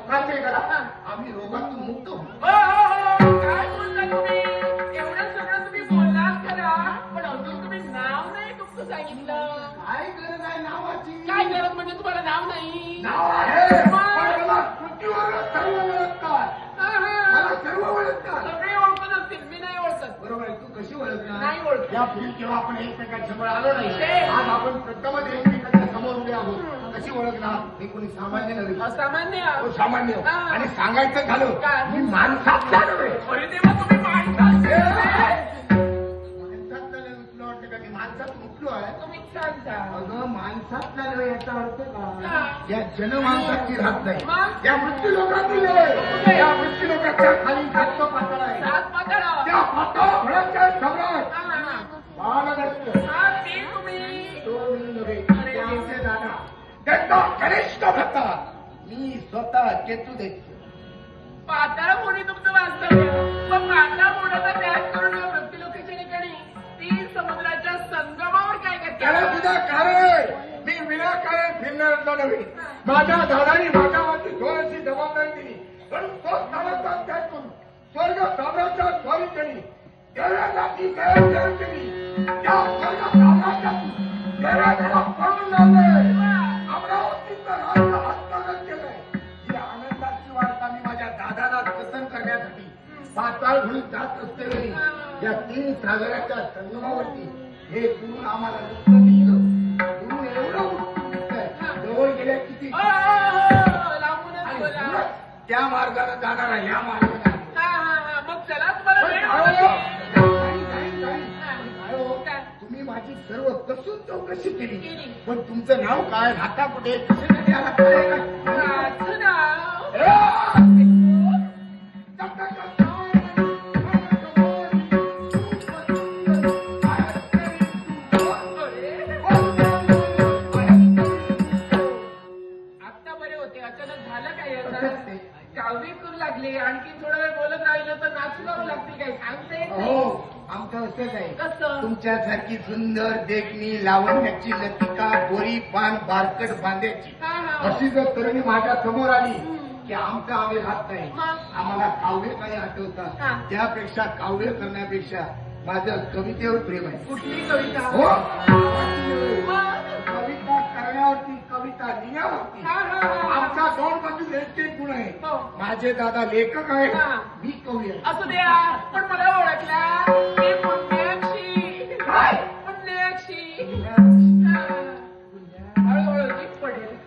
मान्य करा आम्ही रोगातून मुक्त होऊ. काय बोलता तुम्ही? एवढं सगळं तुम्ही बोललात खरा, पण अजून तुम्ही नाव नाही तुमचं सांगितलं. काय गरज आहे नावाची? काय गरज म्हणजे तुम्हाला नाव नाही? नाव आहे पण मला कृतीवर सर्व ओळखतात. मला सर्व ओळखतात. सगळे ओळखत असतील, मी नाही ओळखत. बरोबर आहे. तू कशी ओळखणार? नाही ओळखत. यापूर्वी जेव्हा आपण एकमेकांच्या समोर आलो नाही, आज आपण प्रथमच एकमेकांच्या समोर उभे आहोत. कशी ओळखणार? मी कोणी सामान्य नव्हे. असामान्य आहोत. हो, सामान्य. आणि सांगायचं झालं काय? मी माणसातला नव्हे. अरे तेव्हा तुम्ही माणसात माणसातला नव्हे. तुला वाटतं का मी माणसात मुकलो आहे? तुम्ही सांगता. अगं माणसातला नव्हे याचा अर्थ हा. का या जनमानसाची राहत नाही. मग? या मृत्यू लोकातील आहे. या मृत्यू लोकांच्या खाली सातवा पातळ आहे. सात पातळ. त्या पातळ फळांच्या सम्राट हा, हा. बालदत्त हा, ते तुम्ही. तो मी नव्हे. ते आमचे दादा त्यांचा कनिष्ठ भक्ता मी स्वतः केतू देतो. पाताळ कोणी तुमचं वास्तव्य, मग पाताळ कोणाचा त्याग करून मृत्यू लोकांच्या ठिकाणी ती समुद्राच्या संगमावर काय त्याला करते? सुद्धा कारण आहे. मी विनाकारण फिरणारा नव्हे. माझ्या दादानी माझ्यावरती थोडीशी जबाबदारी दिली, पण तो स्थानाचा त्याग करून स्वर्ग साम्राज्यात स्वारी केली. देवाची दया केली. त्या स्वर्ग साम्राज्यातून देवाला पळून लावले. अमरावतीचं राज्य हस्तगत केलंय. ही आनंदाची वार्ता मी माझ्या दादाला कथन करण्यासाठी पाताळ घेऊन जात असतेवेळी या 3 सागराच्या संगमावरती हे गुरु आम्हाला दुःख दिसलं. गुरु एवढं जवळ गेल्या किती लांबूनच बोला. त्या मार्गाने जाणार आहे. या मार्गाने हा, हा, हा. मग चला तुम्हाला वेळ अहो, होती. अहो, तुम्ही माझी सर्व कसून चौकशी केली, केली. पण तुमचं नाव काय, राहता कुठे, कसे कधी आला काय काय? माझं नाव आता बरे होते. अचानक झालं काय याचं? कावडी करू लागले. आणखी थोडा वेळ बोलत राहिलं तर नाचू लावू लागतील. काही सांगता येत नाही. हो आमचं असंच आहे. कसं? तुमच्यासारखी सुंदर देखणी लावण्याची लतिका गोरी पान बारकट बांध्याची हा, हा. अशी जर तरुणी माझ्या समोर आली की आमचं आम्ही राहत नाही, मग? आम्हाला काव्य काही हा. आठवतात. त्यापेक्षा काव्य करण्यापेक्षा माझं कवितेवर प्रेम आहे. कुठली कविता? हो मग? कविता करण्यावरती, कविता लिहिण्यावरती हा, हा, हा. आमचा 2 बाजू एक गुण आहे. हो. माझे दादा लेखक आहे, हा. मी कवी आहे. असू द्या, पण मला ओळखला. मी पुण्याक्षी. काय? पुण्याक्षी. हळूहळू जीभ पडेल.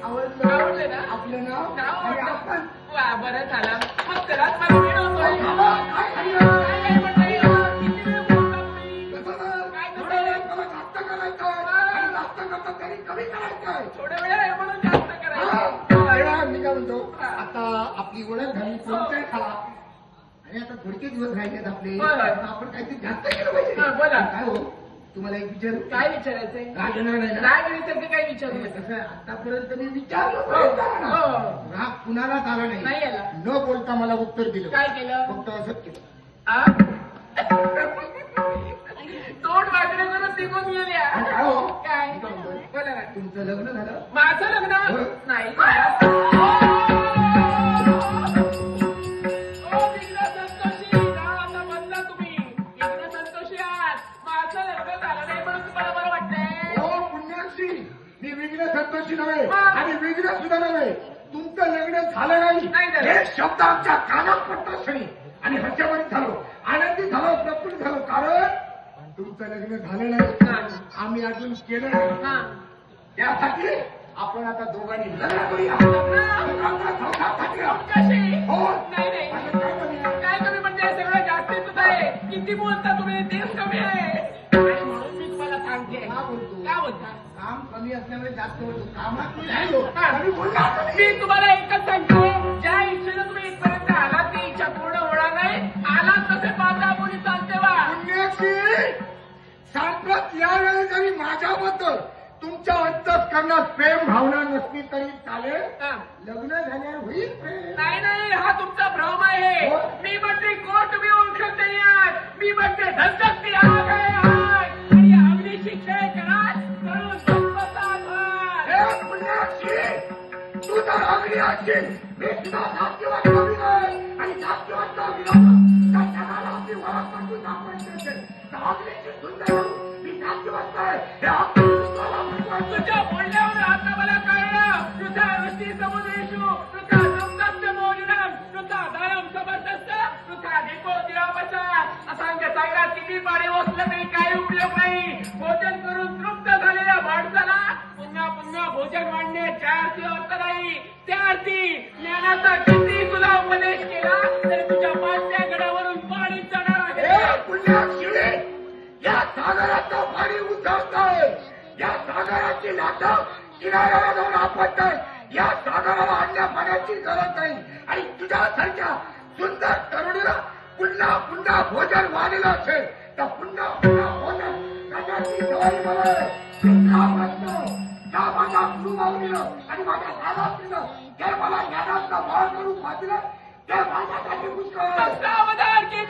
आवडलं आवडलं ना? आपलं नाव नाव आणि आवडलं. आपण वा, बरं झालं. मग चला मला वेळ होतोय. काय काय काय म्हणताय? किती वेळ बोलता तुम्ही? काय थोडं करताय? वेळ मला जास्त करायचंय आणि जास्त करता तरी कमी करायचंय. थोडा वेळ आहे म्हणून जास्त करायचं. तेव्हा मी काय म्हणतो, आता आपली ओळख झाली, परिचय झाला आणि आता थोडके दिवस राहिलेत आपले. बरं. आता आपण काहीतरी जास्त केलं पाहिजे. हा, बोला. काय हो, तुम्हाला एक विचारू? काय विचारायचंय? राग येणार नाही ना? राग येण्यासारखं काय विचारू म्हणजे नका. कसं आहे, आतापर्यंत मी विचारलं हो, पाहिजे ना. हो. राग कुणालाच आला नाही. नाही आला. न बोलता मला उत्तर दिलं. काय केलं? फक्त असंच केलं. आ? तोंड वाजण्यावरून निघून गेल्या. काय हो? काय? मी काय म्हणतोय? बोला ना. तुमचं लग्न झालं? माझं लग्न हो. नाही. ओ, विघ्न संतोषी, जा आता बदला तुम्ही. विघ्न संतोषी आहात. माझं लग्न झालं नाही म्हणून तुम्हाला बरं वाटतंय. हो पुण्याक्षी, मी विघ्न संतोषी नव्हे हा. आणि विघ्न सुद्धा नव्हे. तुमचं लग्न झालं नाही नाही झालं. हे शब्द आमच्या कानात पडतात क्षणी आणि हर्षावरित झालो, आनंदी झालो, प्रफुल्लित झालो. कारण तुमचं लग्न झालं नाही, नाही. आम्ही अजून केलं नाही. हा. त्यासाठी आपण आता दोघांनी लग्न करूया. लग्न? आमचा संसार थाटूया. कशी? हो. नाही नाही. असं काय करूया? काय कमी म्हणजे सगळं जास्तीच आहे. किती बोलता तुम्ही? तेच कमी आहे. आणि म्हणून मी तुम्हाला सांगते. का बोलतो? का बोलता? काम कमी असल्यामुळे जास्त बोलतो. कामात मी राहिलो हा. तरी बोलणार तुम्ही. मी तुम्हाला एकच सांगते, ज्या इच्छेनं तुम्ही इथपर्यंत आलात ती इच्छा पूर्ण होणार नाही. आलात तसे पाहता कोणी चालते वा. पुण्याक्षी, सांप्रत यावेळी जरी माझ्याबद्दल तुमच्या अंतःकरणात प्रेम भावना नसली तरी चालेल. हा. लग्न झाल्यावर होईल प्रेम. नाही नाही, हा तुमचा भ्रम आहे. हो. मी म्हणते कोण तुम्ही ओळखत नाही आहात. मी म्हणते धगधगती आग आहे आग. आणि या अग्नीशी खेळ कराल करून संपतात व्हाल. हे पुण्याक्षी, तू जर लागली असेल मी तुला जातीवाद कमी नाही आणि जातीवादचा विरोध त्या जगाला आपली ओळख करून दाखवायची असेल तर अग्नीची सुंदर मी जातीवाद काय हे आपल्याला महत्वाचं. तुझ्या बोलण्यावर आता मला कळलं. तुझा ऋषी समुद्रेशू, तुझा नमदत्त मोजनम, तुझा धरम समर्थस्त, तुझा देखो दिरापचा. असांख्य सागरात किती पाणी ओतलं तरी काही उपयोग नाही. भोजन करून तृप्त झालेल्या माणसाला पुन्हा पुन्हा भोजन वाढण्याच्या अर्थी अर्थ नाही. त्या अर्थी ज्ञानाचा किती तुला उपदेश केला तरी तुझ्या पाचव्या गडावरून पाणी चढणार आहे. हे पुण्यात शिळे या सागराचं पाणी उतरतंय. या सागराची लाटा किनाऱ्याला जाऊन आपटतंय. या सागराला आणल्या पाण्याची गरज नाही आणि तुझ्यासारख्या सुंदर तरुणीला पुन्हा पुन्हा भोजन वाढलेलं असेल तर पुन्हा पुन्हा भोजन त्याच्याची सवय मला माझा गुरु मागणं आणि माझ्या दादाचं जर मला ज्ञानाचा भाव करून वाचलं तर माझ्यासाठी पुष्कळ. सावधान की